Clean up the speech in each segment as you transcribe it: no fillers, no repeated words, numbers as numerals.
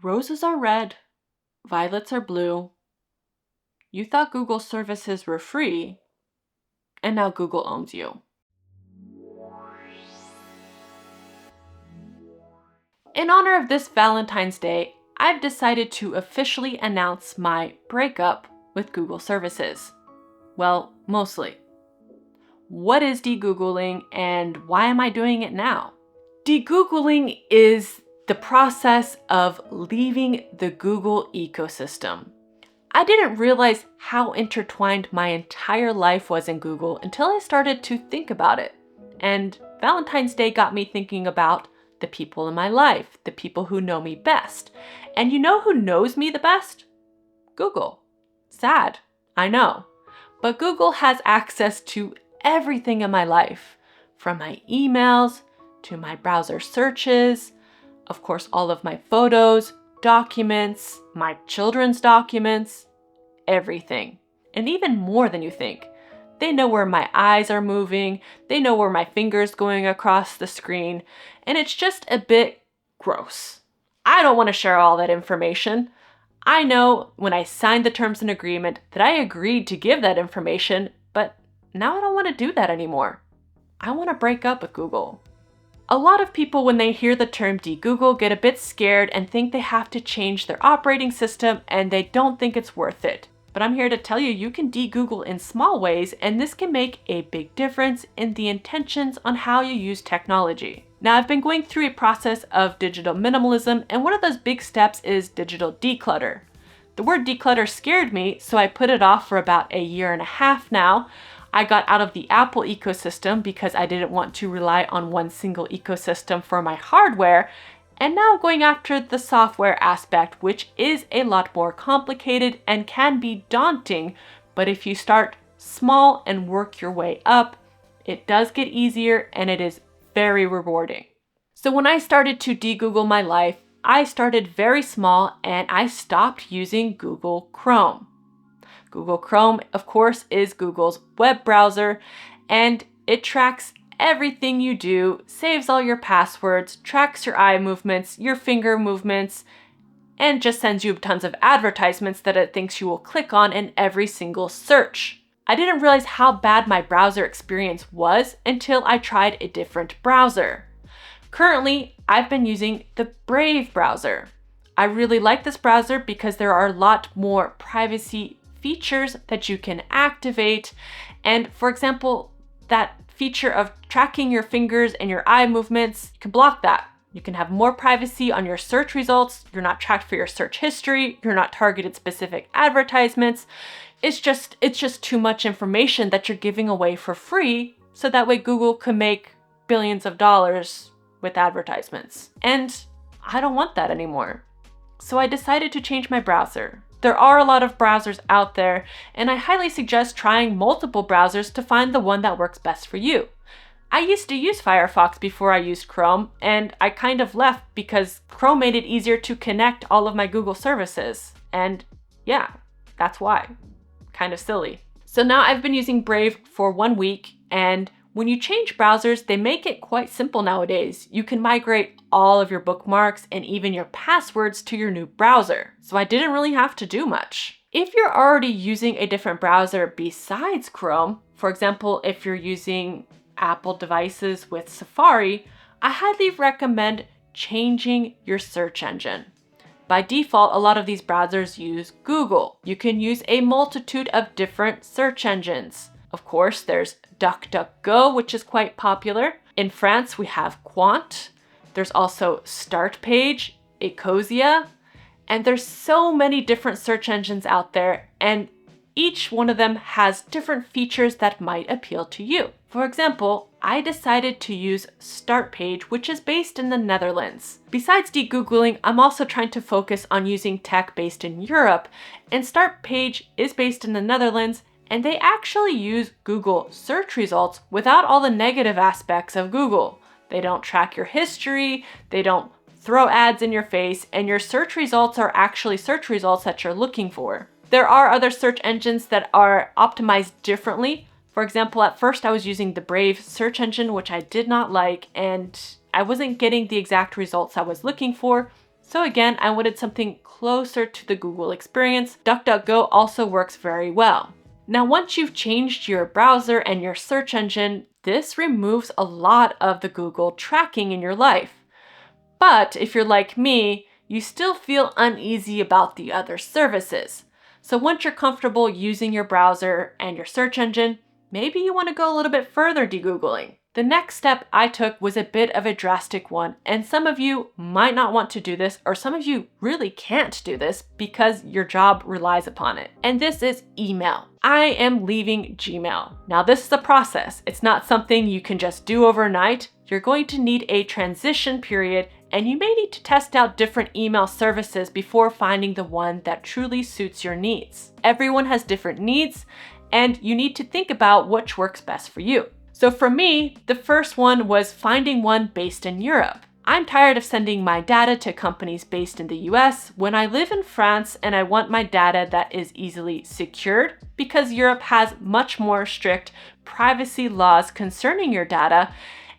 Roses are red, violets are blue. You thought Google services were free, and now Google owns you. In honor of this Valentine's Day, I've decided to officially announce my breakup with Google services. Well, mostly. What is degoogling and why am I doing it now? Degoogling is the process of leaving the Google ecosystem. I didn't realize how intertwined my entire life was in Google until I started to think about it. And Valentine's Day got me thinking about the people in my life, the people who know me best. And you know who knows me the best? Google. Sad, I know. But Google has access to everything in my life, from my emails to my browser searches, of course, all of my photos, documents, my children's documents, everything. And even more than you think. They know where my eyes are moving, they know where my finger's going across the screen, and it's just a bit gross. I don't want to share all that information. I know when I signed the terms and agreement that I agreed to give that information, but now I don't want to do that anymore. I want to break up with Google. A lot of people, when they hear the term degoogle, get a bit scared and think they have to change their operating system and they don't think it's worth it. But I'm here to tell you, you can degoogle in small ways, and this can make a big difference in the intentions on how you use technology. Now, I've been going through a process of digital minimalism, and one of those big steps is digital declutter. The word declutter scared me, so I put it off for about a year and a half now. I got out of the Apple ecosystem because I didn't want to rely on one single ecosystem for my hardware. And now I'm going after the software aspect, which is a lot more complicated and can be daunting. But if you start small and work your way up, it does get easier and it is very rewarding. So when I started to degoogle my life, I started very small and I stopped using Google Chrome. Google Chrome, of course, is Google's web browser, and it tracks everything you do, saves all your passwords, tracks your eye movements, your finger movements, and just sends you tons of advertisements that it thinks you will click on in every single search. I didn't realize how bad my browser experience was until I tried a different browser. Currently, I've been using the Brave browser. I really like this browser because there are a lot more privacy features that you can activate. And for example, that feature of tracking your fingers and your eye movements, you can block that. You can have more privacy on your search results. You're not tracked for your search history. You're not targeted specific advertisements. It's just too much information that you're giving away for free, so that way Google can make billions of dollars with advertisements. And I don't want that anymore. So I decided to change my browser. There are a lot of browsers out there, and I highly suggest trying multiple browsers to find the one that works best for you. I used to use Firefox before I used Chrome, and I kind of left because Chrome made it easier to connect all of my Google services. And yeah, that's why. Kind of silly. So now I've been using Brave for 1 week, and when you change browsers, they make it quite simple nowadays. You can migrate all of your bookmarks and even your passwords to your new browser. So I didn't really have to do much. If you're already using a different browser besides Chrome, for example, if you're using Apple devices with Safari, I highly recommend changing your search engine. By default, a lot of these browsers use Google. You can use a multitude of different search engines. Of course, there's DuckDuckGo, which is quite popular. In France, we have Quant. There's also Startpage, Ecosia, and there's so many different search engines out there, and each one of them has different features that might appeal to you. For example, I decided to use Startpage, which is based in the Netherlands. Besides degoogling, I'm also trying to focus on using tech based in Europe, and Startpage is based in the Netherlands, and they actually use Google search results without all the negative aspects of Google. They don't track your history, they don't throw ads in your face, and your search results are actually search results that you're looking for. There are other search engines that are optimized differently. For example, at first I was using the Brave search engine, which I did not like, and I wasn't getting the exact results I was looking for. So again, I wanted something closer to the Google experience. DuckDuckGo also works very well. Now, once you've changed your browser and your search engine, this removes a lot of the Google tracking in your life. But if you're like me, you still feel uneasy about the other services. So once you're comfortable using your browser and your search engine, maybe you want to go a little bit further degoogling. The next step I took was a bit of a drastic one, and some of you might not want to do this, or some of you really can't do this because your job relies upon it. And this is email. I am leaving Gmail. Now this is a process. It's not something you can just do overnight. You're going to need a transition period, and you may need to test out different email services before finding the one that truly suits your needs. Everyone has different needs, and you need to think about which works best for you. So for me, the first one was finding one based in Europe. I'm tired of sending my data to companies based in the US when I live in France and I want my data that is easily secured, because Europe has much more strict privacy laws concerning your data.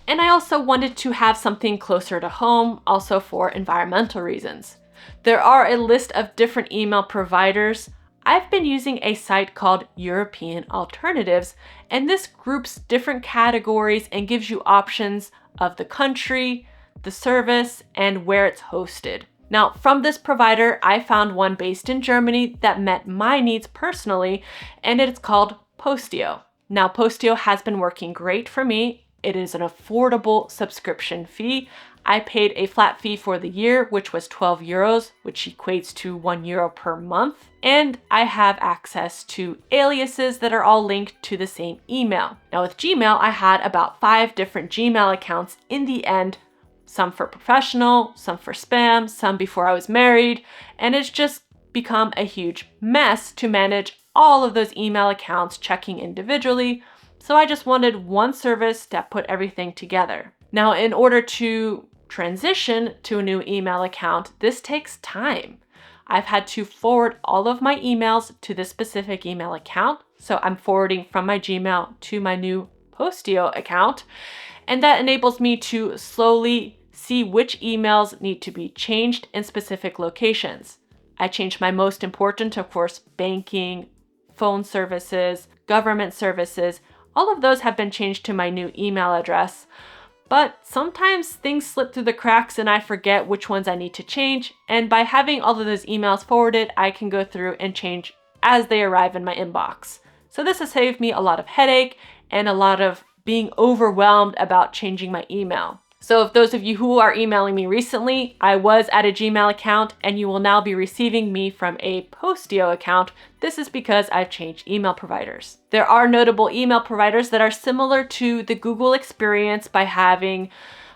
And I also wanted to have something closer to home, also for environmental reasons. There are a list of different email providers. I've been using a site called European Alternatives, and this groups different categories and gives you options of the country, the service, and where it's hosted. Now, from this provider, I found one based in Germany that met my needs personally, and it's called Postio. Now, Postio has been working great for me. It is an affordable subscription fee. I paid a flat fee for the year, which was 12 euros, which equates to 1 euro per month. And I have access to aliases that are all linked to the same email. Now with Gmail, I had about 5 different Gmail accounts in the end, some for professional, some for spam, some before I was married, and it's just become a huge mess to manage all of those email accounts checking individually. So I just wanted one service that put everything together. Now, in order to transition to a new email account, this takes time. I've had to forward all of my emails to this specific email account. So I'm forwarding from my Gmail to my new Postio account. And that enables me to slowly see which emails need to be changed in specific locations. I changed my most important, of course, banking, phone services, government services. All of those have been changed to my new email address. But sometimes things slip through the cracks and I forget which ones I need to change. And by having all of those emails forwarded, I can go through and change as they arrive in my inbox. So this has saved me a lot of headache and a lot of being overwhelmed about changing my email. So if those of you who are emailing me recently, I was at a Gmail account and you will now be receiving me from a Postio account. This is because I've changed email providers. There are notable email providers that are similar to the Google experience by having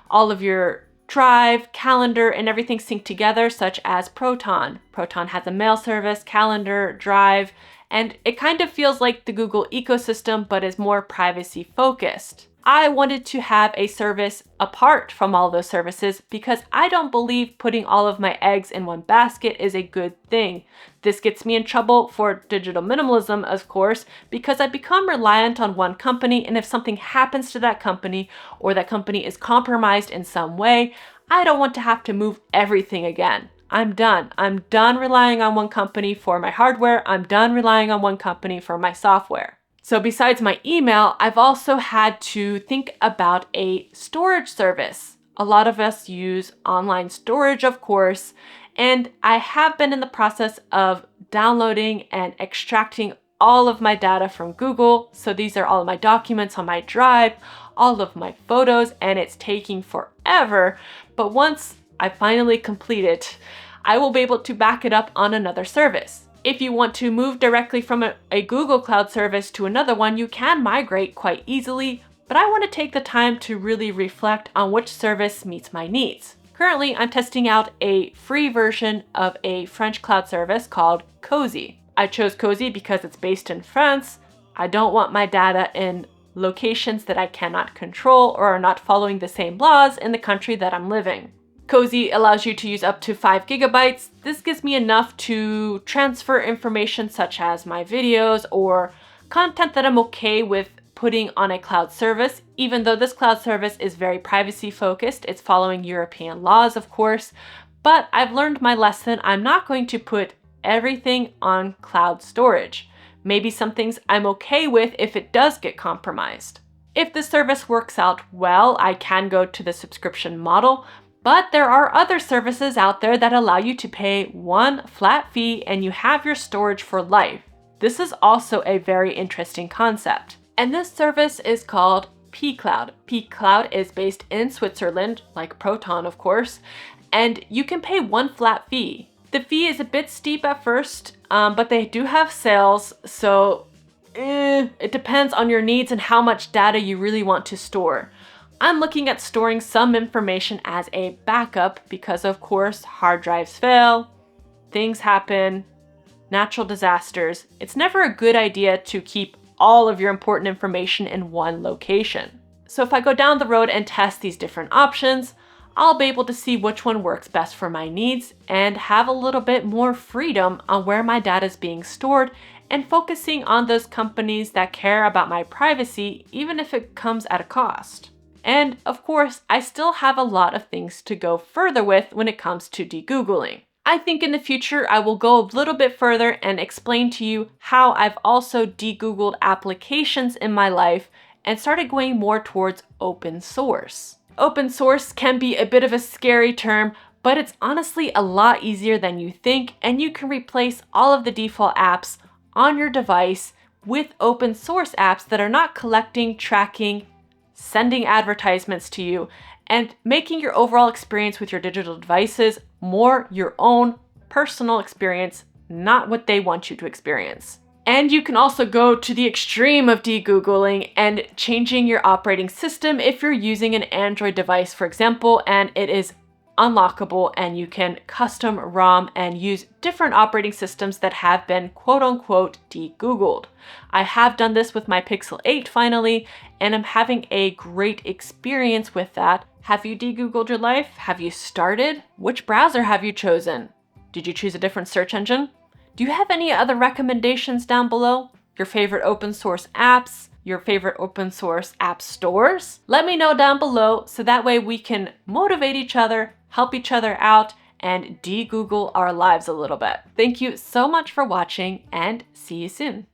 all of your Drive, calendar, and everything synced together, such as Proton. Proton has a mail service, calendar, Drive, and it kind of feels like the Google ecosystem, but is more privacy focused. I wanted to have a service apart from all those services because I don't believe putting all of my eggs in one basket is a good thing. This gets me in trouble for digital minimalism, of course, because I become reliant on one company, and if something happens to that company or that company is compromised in some way, I don't want to have to move everything again. I'm done. I'm done relying on one company for my hardware. I'm done relying on one company for my software. So besides my email, I've also had to think about a storage service. A lot of us use online storage, of course, and I have been in the process of downloading and extracting all of my data from Google. So these are all of my documents on my Drive, all of my photos, and it's taking forever. But once I finally complete it, I will be able to back it up on another service. If you want to move directly from a Google Cloud service to another one, you can migrate quite easily, but I want to take the time to really reflect on which service meets my needs. Currently, I'm testing out a free version of a French cloud service called Cozy. I chose Cozy because it's based in France. I don't want my data in locations that I cannot control or are not following the same laws in the country that I'm living. Cozy allows you to use up to 5 gigabytes. This gives me enough to transfer information such as my videos or content that I'm okay with putting on a cloud service. Even though this cloud service is very privacy focused, it's following European laws, of course, But I've learned my lesson. I'm not going to put everything on cloud storage. Maybe some things I'm okay with if it does get compromised. If the service works out well, I can go to the subscription model, but there are other services out there that allow you to pay one flat fee and you have your storage for life. This is also a very interesting concept. And this service is called pCloud. pCloud is based in Switzerland, like Proton of course, and you can pay one flat fee. The fee is a bit steep at first, but they do have sales, so it depends on your needs and how much data you really want to store. I'm looking at storing some information as a backup because of course hard drives fail, things happen, natural disasters. It's never a good idea to keep all of your important information in one location. So if I go down the road and test these different options, I'll be able to see which one works best for my needs and have a little bit more freedom on where my data is being stored and focusing on those companies that care about my privacy, even if it comes at a cost. And of course, I still have a lot of things to go further with when it comes to degoogling. I think in the future, I will go a little bit further and explain to you how I've also degoogled applications in my life and started going more towards open source. Open source can be a bit of a scary term, but it's honestly a lot easier than you think, and you can replace all of the default apps on your device with open source apps that are not collecting, tracking, sending advertisements to you, and making your overall experience with your digital devices more your own personal experience, not what they want you to experience. And you can also go to the extreme of degoogling and changing your operating system if you're using an Android device, for example, and it is unlockable and you can custom ROM and use different operating systems that have been quote unquote degoogled. I have done this with my Pixel 8 finally, and I'm having a great experience with that. Have you degoogled your life? Have you started? Which browser have you chosen? Did you choose a different search engine? Do you have any other recommendations down below? Your favorite open source apps? Your favorite open source app stores? Let me know down below so that way we can motivate each other, help each other out, and degoogle our lives a little bit. Thank you so much for watching and see you soon.